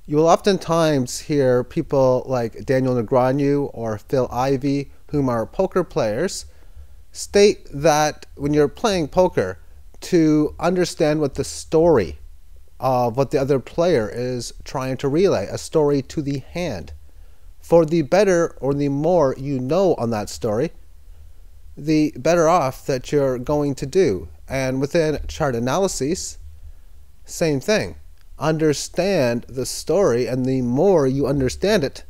You will oftentimes hear people like Daniel Negreanu or Phil Ivey, whom are poker players, state that when you're playing poker, to understand what the story of what the other player is trying to relay, a story to the hand. For the better or the more you know on that story, the better off that you're going to do. And within chart analyses, same thing. Understand the story, and the more you understand it,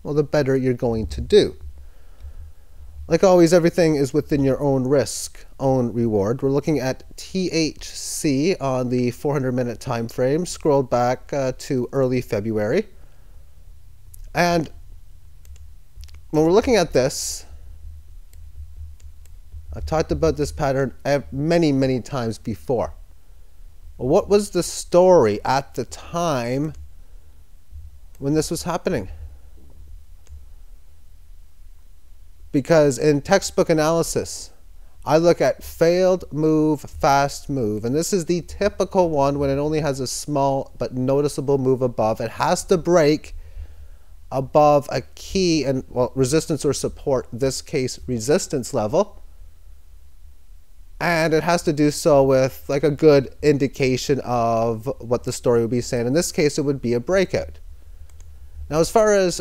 well, the better you're going to do. Like always, everything is within your own risk, own reward. We're looking at THC on the 400-minute time frame, scrolled back to early February. And when we're looking at this, I've talked about this pattern many, many times before. What was the story at the time when this was happening? Because in textbook analysis, I look at failed move, fast move, and this is the typical one when it only has a small but noticeable move above. It has to break above a key and, well, resistance or support, this case resistance level. And it has to do so with like a good indication of what the story would be saying. In this case, it would be a breakout. Now, as far as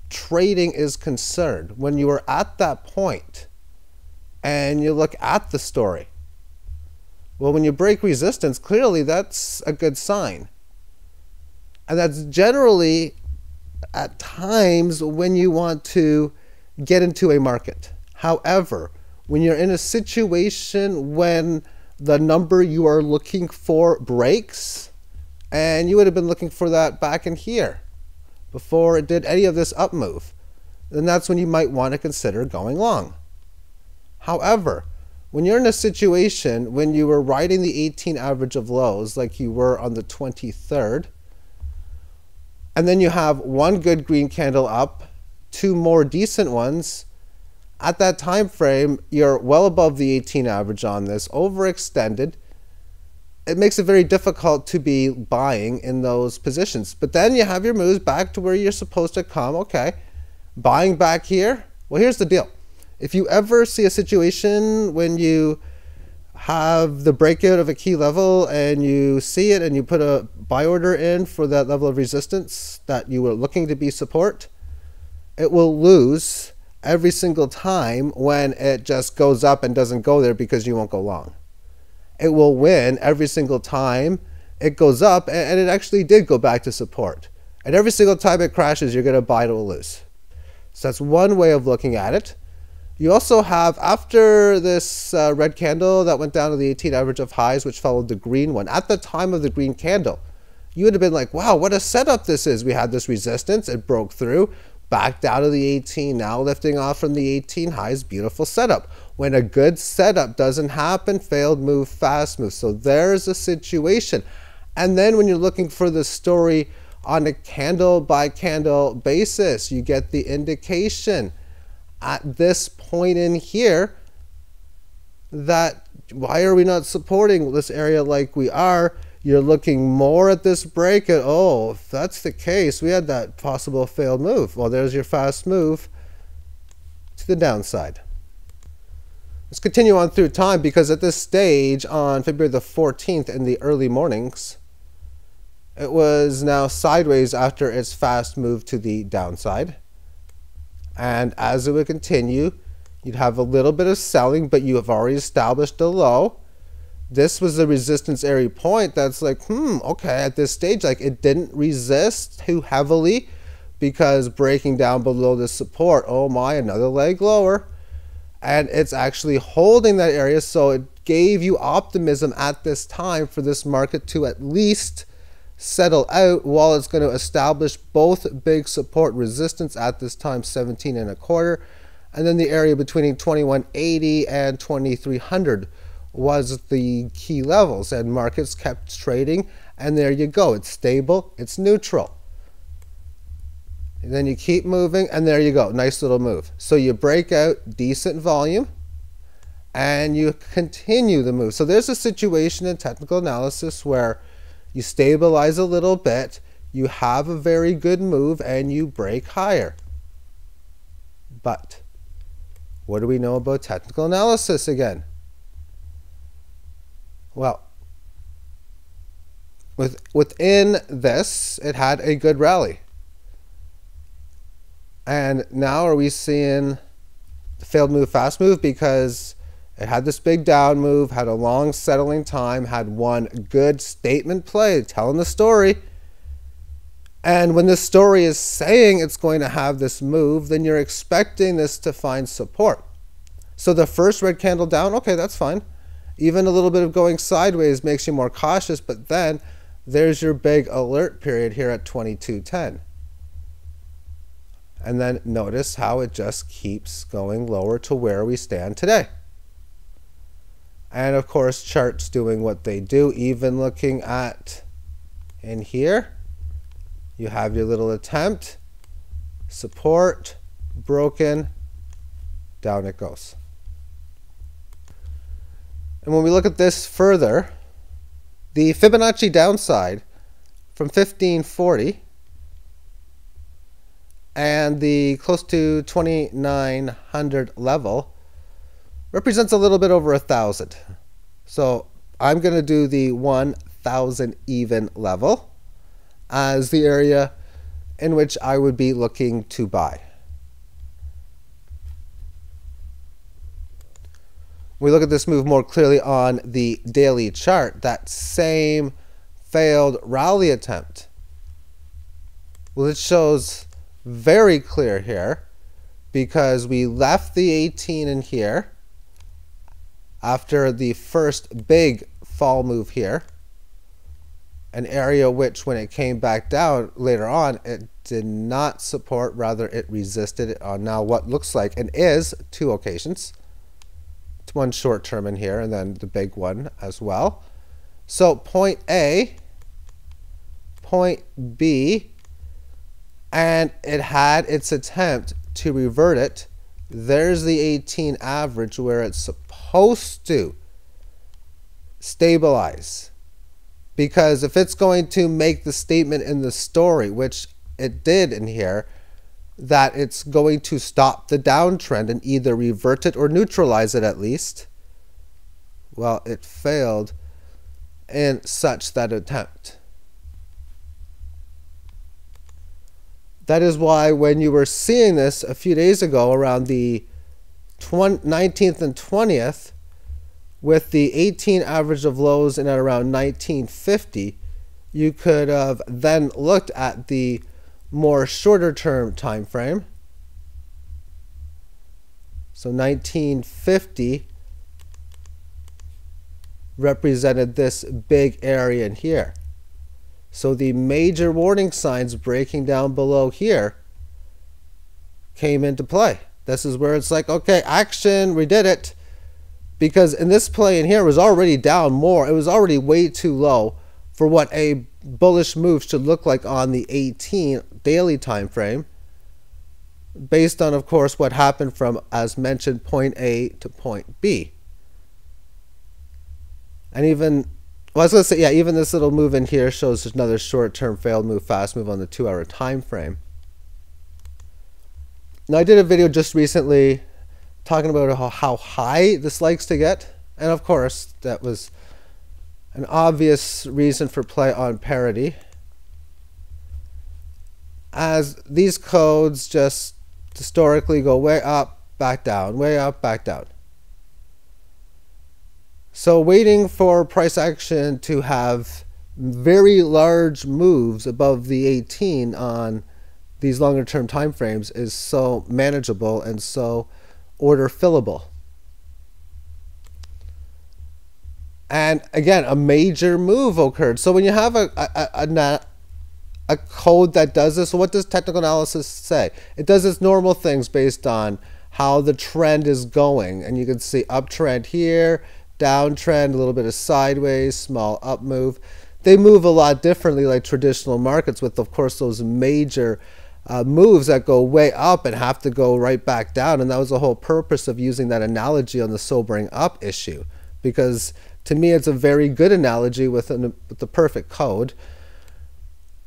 trading is concerned, when you are at that point and you look at the story, well, when you break resistance, clearly that's a good sign. And that's generally at times when you want to get into a market. However, when you're in a situation when the number you are looking for breaks, and you would have been looking for that back in here before it did any of this up move, then that's when you might want to consider going long. However, when you're in a situation when you were riding the 18 average of lows like you were on the 23rd, and then you have one good green candle up, two more decent ones, at that time frame, you're well above the 18 average on this, overextended. It makes it very difficult to be buying in those positions. But then you have your moves back to where you're supposed to come. Okay, buying back here. Well, here's the deal. If you ever see a situation when you have the breakout of a key level and you see it and you put a buy order in for that level of resistance that you were looking to be support, it will lose every single time when it just goes up and doesn't go there because you won't go long. It will win every single time it goes up, and it actually did go back to support. And every single time it crashes, you're going to buy it or lose. So that's one way of looking at it. You also have, after this red candle that went down to the 18 average of highs, which followed the green one, at the time of the green candle, you would have been like, wow, what a setup this is. We had this resistance, it broke through, backed out of the 18, now lifting off from the 18 highs, beautiful setup. When a good setup doesn't happen, failed move, fast move. So there's a situation. And then when you're looking for the story on a candle by candle basis, you get the indication at this point in here that why are we not supporting this area like we are? You're looking more at this breakout. Oh, if that's the case, we had that possible failed move. Well, there's your fast move to the downside. Let's continue on through time, because at this stage on February the 14th in the early mornings, it was now sideways after its fast move to the downside. And as it would continue, you'd have a little bit of selling, but you have already established a low. This was the resistance area point that's like, okay, at this stage, like it didn't resist too heavily because breaking down below the support, oh my, another leg lower. And it's actually holding that area, so it gave you optimism at this time for this market to at least settle out while it's going to establish both big support resistance at this time, 17.25, and then the area between 2180 and 2300 was the key levels, and markets kept trading, and there you go. It's stable, it's neutral. And then you keep moving, and there you go. Nice little move. So you break out decent volume, and you continue the move. So there's a situation in technical analysis where you stabilize a little bit, you have a very good move and you break higher. But what do we know about technical analysis again? Well, within this, it had a good rally. And now are we seeing the failed move, fast move? Because it had this big down move, had a long settling time, had one good statement play, telling the story. And when the story is saying it's going to have this move, then you're expecting this to find support. So the first red candle down, okay, that's fine. Even a little bit of going sideways makes you more cautious, but then there's your big alert period here at 22.10. And then notice how it just keeps going lower to where we stand today. And of course, charts doing what they do, even looking at in here, you have your little attempt, support, broken, down it goes. And when we look at this further, the Fibonacci downside from 1540 and the close to 2900 level represents a little bit over 1,000. So I'm going to do the 1,000 even level as the area in which I would be looking to buy. We look at this move more clearly on the daily chart, that same failed rally attempt. Well, it shows very clear here because we left the 18 in here after the first big fall move here, an area which when it came back down later on, it did not support, rather it resisted it on now what looks like and is two occasions. It's one short term in here and then the big one as well. So point A, point B, and it had its attempt to revert it. There's the 18 average where it's supposed to stabilize. Because if it's going to make the statement in the story, which it did in here, that it's going to stop the downtrend and either revert it or neutralize it at least, well, it failed in such that attempt. That is why when you were seeing this a few days ago around the 19th and 20th, with the 18 average of lows in at around 1950, you could have then looked at the more shorter term time frame. So 1950 represented this big area in here. So the major warning signs breaking down below here came into play. This is where it's like, okay, action, we did it. Because in this play in here, it was already down more. It was already way too low for what a bullish move should look like on the 18 daily time frame. Based on, of course, what happened from, as mentioned, point A to point B. And even, well, I was going to say, yeah, even this little move in here shows another short-term failed move, fast move on the 2-hour time frame. Now, I did a video just recently talking about how high this likes to get. And of course, that was an obvious reason for play on parity, as these codes just historically go way up, back down, way up, back down. So waiting for price action to have very large moves above the 18 on these longer term time frames is so manageable and so order fillable. And again, a major move occurred. So when you have a code that does this, so what does technical analysis say? It does its normal things based on how the trend is going. And you can see uptrend here, downtrend, a little bit of sideways, small up move. They move a lot differently like traditional markets with, of course, those major moves that go way up and have to go right back down. And that was the whole purpose of using that analogy on the sobering up issue, because to me it's a very good analogy with the perfect code.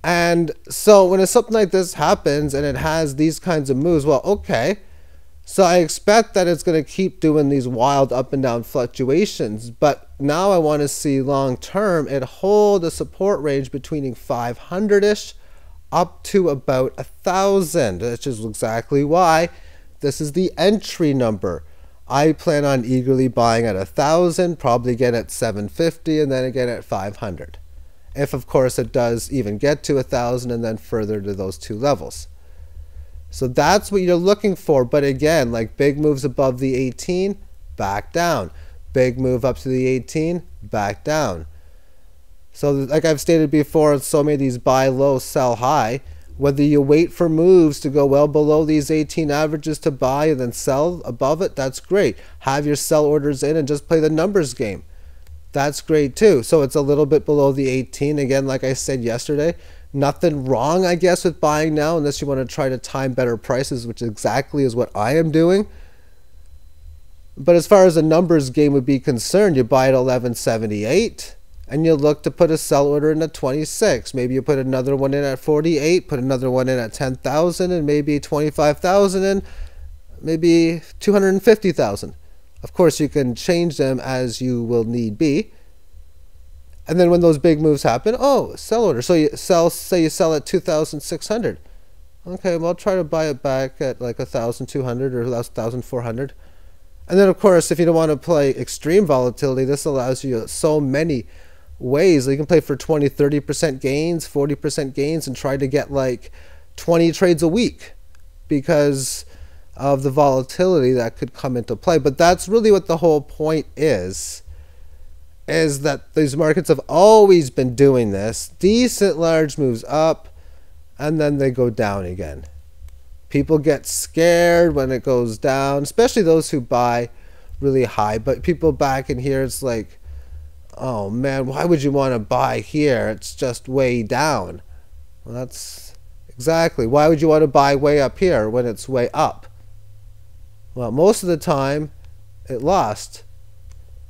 And so when something like this happens and it has these kinds of moves, well, okay, so I expect that it's going to keep doing these wild up and down fluctuations. But now I want to see long term it hold a support range between 500-ish up to about 1,000, which is exactly why this is the entry number. I plan on eagerly buying at 1,000, probably again at 750, and then again at 500. If, of course, it does even get to 1,000 and then further to those two levels. So that's what you're looking for. But again, like big moves above the 18, back down. Big move up to the 18, back down. So like I've stated before in so many of these buy low, sell high, whether you wait for moves to go well below these 18 averages to buy and then sell above it, that's great. Have your sell orders in and just play the numbers game. That's great too. So it's a little bit below the 18. Again, like I said yesterday, nothing wrong, I guess, with buying now unless you want to try to time better prices, which exactly is what I am doing. But as far as a numbers game would be concerned, you buy at 1178 and you look to put a sell order in at 26. Maybe you put another one in at 48, put another one in at 10,000 and maybe 25,000 and maybe 250,000. Of course, you can change them as you will need be. And then when those big moves happen, oh, sell order. So you sell, say you sell at 2,600. Okay, well, I'll try to buy it back at like 1,200 or 1,400. And then, of course, if you don't want to play extreme volatility, this allows you so many ways. You can play for 20, 30% gains, 40% gains, and try to get like 20 trades a week because of the volatility that could come into play. But that's really what the whole point is that these markets have always been doing this. Decent large moves up, and then they go down again. People get scared when it goes down, especially those who buy really high. But people back in here, it's like, oh man, why would you want to buy here? It's just way down. Well, that's exactly. Why would you want to buy way up here when it's way up? Well, most of the time, it lost.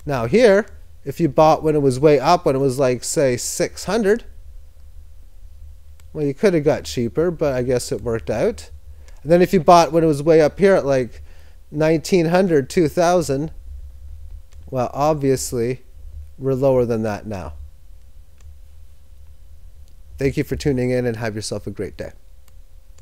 Now here, if you bought when it was way up, when it was like, say, 600, well, you could have got cheaper, but I guess it worked out. And then if you bought when it was way up here at like 1,900, 2,000, well, obviously, we're lower than that now. Thank you for tuning in and have yourself a great day.